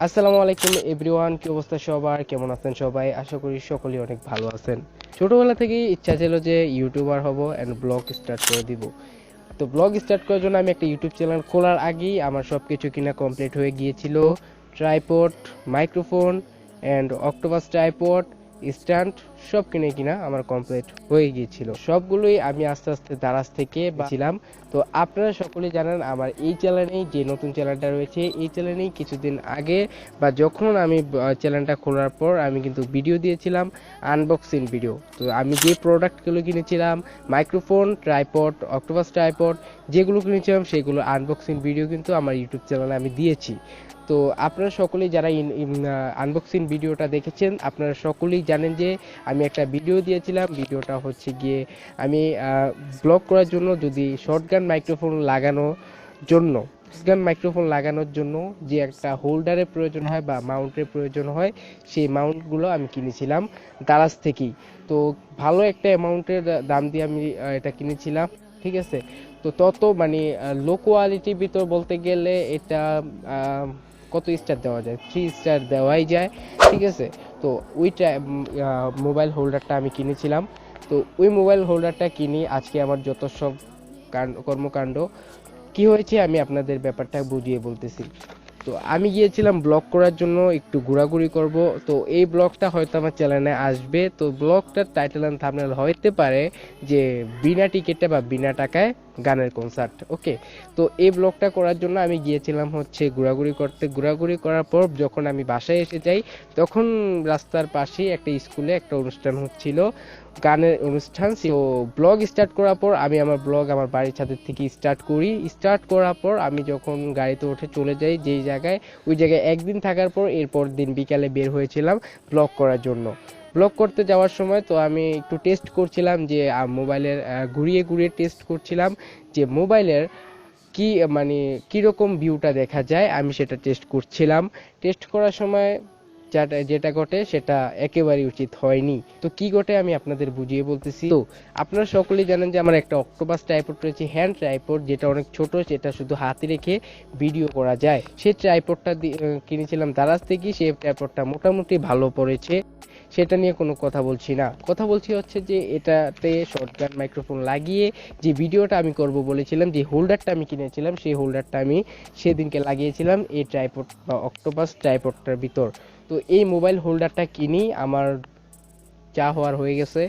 আসসালামু আলাইকুম এভরিওয়ান, কি অবস্থা সবার? কেমন আছেন সবাই? আশা করি সকলেই অনেক ভালো আছেন। ছোটবেলা থেকেই ইচ্ছা ছিল যে ইউটিউবার হব এন্ড ব্লগ স্টার্ট করে দিব। তো ব্লগ স্টার্ট করার জন্য আমি একটা ইউটিউব চ্যানেল খোলার আগেই আমার সবকিছু কিনা কমপ্লিট হয়ে গিয়েছিল। Tripod, microphone and octopus tripod, stand সব কিনা আমার কমপ্লিট হয়ে গিয়েছিল। সবগুলোই আমি আস্তে আস্তে দারাজ থেকে বাছিলাম। তো আপনারা সকলেই জানেন আমার এই চ্যানেলেই যে নতুন চ্যানেলটা রয়েছে, এই চ্যানেলেই কিছুদিন আগে বা যখন আমি চ্যানেলটা খোলার পর আমি কিন্তু ভিডিও দিয়েছিলাম, আনবক্সিং ভিডিও। তো আমি যে প্রোডাক্টগুলো কিনেছিলাম, মাইক্রোফোন, ট্রাইপড, অক্টোপাস ট্রাইপড, যেগুলো কিনেছিলাম সেগুলো আনবক্সিং ভিডিও কিন্তু আমার ইউটিউব চ্যানেলে আমি দিয়েছি। তো আপনারা সকলেই যারা আনবক্সিং ভিডিওটা দেখেছেন, আপনারা সকলেই জানেন যে আমি একটা ভিডিও দিয়েছিলাম। ভিডিওটা হচ্ছে গিয়ে আমি ব্লগ করার জন্য যদি শর্টগান মাইক্রোফোন লাগানোর জন্য যে একটা হোল্ডারের প্রয়োজন হয় বা মাউন্টের প্রয়োজন হয়, সেই মাউন্টগুলো আমি কিনেছিলাম দারাজ থেকেই। তো ভালো একটা অ্যামাউন্টের দাম দিয়ে আমি এটা কিনেছিলাম, ঠিক আছে। তো তত মানে লো কোয়ালিটির ভিতর বলতে গেলে এটা কত স্টার দেওয়া যায়? 3 স্টার দেওয়াই যায়, ঠিক আছে। তো ওইটা মোবাইল হোল্ডারটা আমি কিনেছিলাম। তো ওই মোবাইল হোল্ডারটা কিনি আজকে আমার যত সব কর্মকাণ্ড কি হয়েছে আমি আপনাদের ব্যাপারটা বুঝিয়ে বলতেছি। তো আমি গিয়েছিলাম ব্লগ করার জন্য, একটু ঘোরাঘুরি করব। তো এই ব্লগটা হয়তো আমার চ্যানেলে আসবে। তো ব্লগটার টাইটেল এন্ড থাম্বনেল হইতে পারে যে বিনা টিকিটে বা বিনা টাকায় গানের কনসার্ট, ওকে। তো এই ব্লগটা করার জন্য আমি গিয়েছিলাম হচ্ছে ঘোরাঘুরি করতে। ঘোরাঘুরি করার পর যখন আমি বাসায় এসে যাই, তখন রাস্তার পাশেই একটা স্কুলে একটা অনুষ্ঠান হচ্ছিল, গানের অনুষ্ঠান। তো ব্লগ স্টার্ট করার পর আমি আমার ব্লগ আমার বাড়ির ছাদের থেকে স্টার্ট করি। স্টার্ট করার পর আমি যখন গাড়িতে উঠে চলে যাই যেই জায়গায়, ওই জায়গায় একদিন থাকার পর এরপর দিন বিকালে বের হয়েছিলাম ব্লগ করার জন্য। ব্লগ করতে যাওয়ার সময় তো আমি একটু টেস্ট করছিলাম যে মোবাইলের ঘুরিয়ে ঘুরিয়ে টেস্ট করছিলাম যে মোবাইলের কি মানে কিরকম ভিউটা দেখা যায়, আমি সেটা টেস্ট করছিলাম। টেস্ট করার সময় যেটা ঘটে সেটা একেবারেই উচিত হয়নি। তো কি ঘটে আমি আপনাদের বুঝিয়ে বলতেছি। তো আপনারা সকলেই জানেন যে আমার একটা অক্টোপাস ট্রাইপড রয়েছে, হ্যান্ড ট্রাইপড, যেটা অনেক ছোট, সেটা শুধু হাতে রেখে ভিডিও করা যায়। সেই ট্রাইপডটা কিনেছিলাম দারাজ থেকে। সেই ট্রাইপডটা মোটামুটি ভালো পড়েছে, সেটা নিয়ে কোনো কথা বলছি না। কথা বলছি হচ্ছে যে এটাতে শর্টগান মাইক্রোফোন লাগিয়ে যে ভিডিওটা আমি করব বলেছিলাম, যে হোল্ডারটা আমি কিনেছিলাম, সেই হোল্ডারটা আমি সেদিনকে লাগিয়েছিলাম এই ট্রাইপড বা অক্টোপাস ট্রাইপডটার ভিতর। তো এই মোবাইল হোল্ডারটা কিনি আমার যা হওয়ার হয়ে গেছে।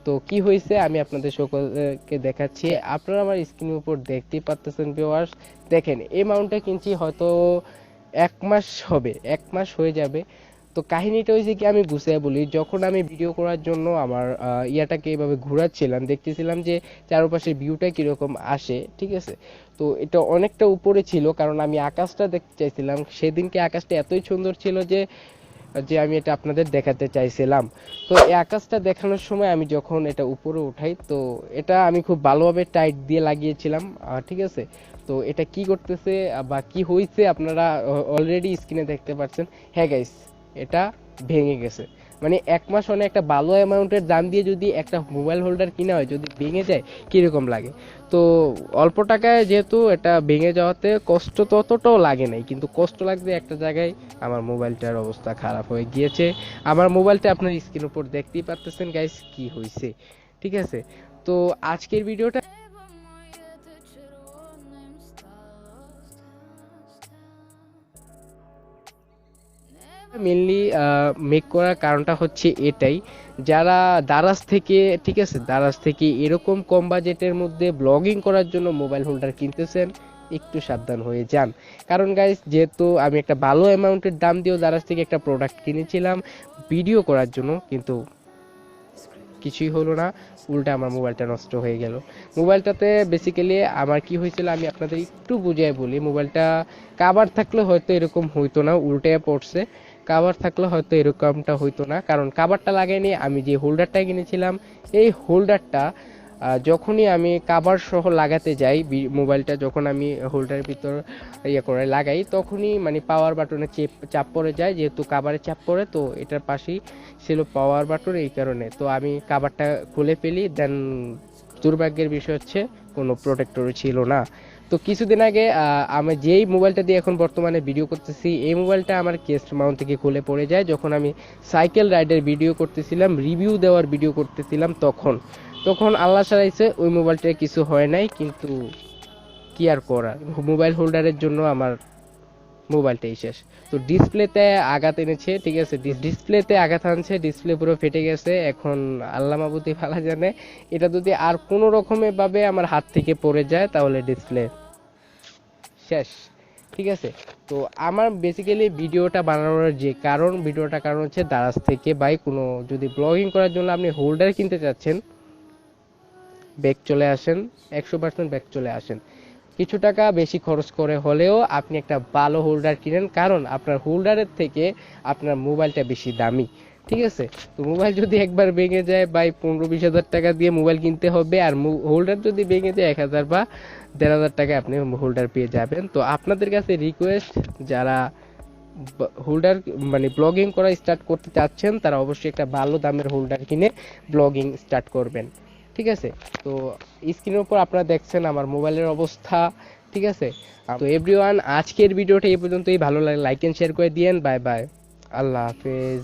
তো কি হয়েছে আমি আপনাদের সকলকে দেখাচ্ছি। আপনারা আমার স্ক্রিনের উপর দেখতেই পাচ্ছেন ভিউয়ার্স। দেখেন, এই মাউন্টটা কিনছি হয়তো 1 মাস হবে, 1 মাস হয়ে যাবে। তো কাহিনীটা হয়েছে কি আমি গুছিয়ে বলি। যখন আমি ভিডিও করার জন্য আমার ইয়াটাকে এভাবে ঘোরাচ্ছিলাম, দেখতেছিলাম যে চারপাশের ভিউটা কিরকম আসে, ঠিক আছে। তো এটা অনেকটা উপরে ছিল, কারণ আমি আকাশটা দেখতে চাইছিলাম। সেদিনকে আকাশটা এতই সুন্দর ছিল যে যে আমি এটা আপনাদের দেখাতে চাইছিলাম। তো এই আকাশটা দেখানোর সময় আমি যখন এটা উপরে উঠাই, তো এটা আমি খুব ভালোভাবে টাইট দিয়ে লাগিয়েছিলাম, ঠিক আছে। তো এটা কি করতেছে বা কি হয়েছে আপনারা অলরেডি স্ক্রিনে দেখতে পাচ্ছেন। হ্যাঁ গাইস, এটা ভেঙে গেছে। মানে 1 মাস অনেক একটা ভালো অ্যামাউন্টের দাম দিয়ে যদি একটা মোবাইল হোল্ডার কিনা হয়, যদি ভেঙে যায় কিরকম লাগে। তো অল্প টাকায় যেহেতু এটা ভেঙে যাওয়াতে কষ্ট ততটাও লাগে নাই, কিন্তু কষ্ট লাগবে একটা জায়গায়, আমার মোবাইলটার অবস্থা খারাপ হয়ে গিয়েছে। আমার মোবাইলটা আপনার স্ক্রিন উপর দেখতেই পাচ্ছেন গাইস কি হয়েছে, ঠিক আছে। তো আজকের ভিডিওটা মেনলি মেক করার কারণটা হচ্ছে এটাই, যারা দারাজ থেকে, ঠিক আছে, দারাজ থেকে এরকম কম বাজেটের মধ্যে ব্লগিং করার জন্য মোবাইল হোল্ডার কিনতেছেন, একটু সাবধান হয়ে যান। কারণ গাইস, যেহেতু আমি একটা ভালো অ্যামাউন্টের দাম দিয়েও দারাজ থেকে একটা প্রোডাক্ট কিনেছিলাম ভিডিও করার জন্য, কিন্তু কিছুই হলো না, উল্টা আমার মোবাইলটা নষ্ট হয়ে গেল। মোবাইলটাতে বেসিক্যালি আমার কি হয়েছিল আমি আপনাদের একটু বুঝিয়ে বলি। মোবাইলটা কাভার থাকলে হয়তো এরকম হইতো না, উল্টে পড়ছে। কাভার থাকলে হয়তো এরকমটা হইতো না, কারণ কাভারটা লাগাইনি। আমি যে হোল্ডারটা কিনেছিলাম, এই হোল্ডারটা যখনই আমি কাভার সহ লাগাতে যাই, মোবাইলটা যখন আমি হোল্ডারের ভিতর ইয়ে করে লাগাই, তখনই মানে পাওয়ার বাটনে চাপ পড়ে যায়। যেহেতু কাভারে চাপ পড়ে, তো এটার পাশেই ছিল পাওয়ার বাটন, এই কারণে তো আমি কাভারটা খুলে ফেলি। দেন দুর্ভাগ্যের বিষয় হচ্ছে কোনো প্রোটেক্টর ছিল না। তো কিছুদিন আগে আমি যেই মোবাইলটা দিয়ে এখন বর্তমানে ভিডিও করতেছি, এই মোবাইলটা আমার কেস মাউন্ট থেকে খুলে পড়ে যায় যখন আমি সাইকেল রাইডের ভিডিও করতেছিলাম, রিভিউ দেওয়ার ভিডিও করতেছিলাম। তখন আল্লাহ সারাইছে ওই মোবাইলটার কিছু হয় নাই, কিন্তু কি আর করার, মোবাইল হোল্ডারের জন্য আমার মোবাইলটাই শেষ। তো ডিসপ্লেতে আঘাত এনেছে, ঠিক আছে, ডিসপ্লেতে আঘাত আনছে, ডিসপ্লে পুরো ফেটে গেছে। এখন আল্লাহ মাবুতি ভালো জানে, এটা যদি আর কোনো রকমে ভাবে আমার হাত থেকে পড়ে যায় তাহলে ডিসপ্লে শেষ, ঠিক আছে। তো আমার বেসিক্যালি ভিডিওটা বানানোর যে কারণ হচ্ছে দারাজ থেকে ভাই কোনো যদি ব্লগিং করার জন্য আপনি হোল্ডার কিনতে চাচ্ছেন, ব্যাক চলে আসেন, 100% ব্যাক চলে আসেন। কিছু টাকা বেশি খরচ করে হলেও আপনি একটা ভালো হোল্ডার কিনেন, কারণ আপনার হোল্ডারের থেকে আপনার মোবাইলটা বেশি দামি, ঠিক আছে। তো মোবাইল যদি একবার ভেঙে যায় ভাই 15-20 হাজার টাকা দিয়ে মোবাইল কিনতে হবে, আর হোল্ডার যদি ভেঙে যায় 1000 বা 1500 টাকা আপনি হোল্ডার পেয়ে যাবেন। তো আপনাদের কাছে রিকোয়েস্ট, যারা হোল্ডার মানে ব্লগিং করা স্টার্ট করতে চাচ্ছেন তারা অবশ্যই একটা ভালো দামের হোল্ডার কিনে ব্লগিং স্টার্ট করবেন, ঠিক আছে। তো স্ক্রিনের উপর আপনারা দেখছেন আমার মোবাইলের অবস্থা, ঠিক আছে। তো এভরিওয়ান, আজকের ভিডিওটা এই পর্যন্তই। ভালো লাগে লাইক এন্ড শেয়ার করে দিয়েন। বাই বাই, আল্লাহ হাফেজ।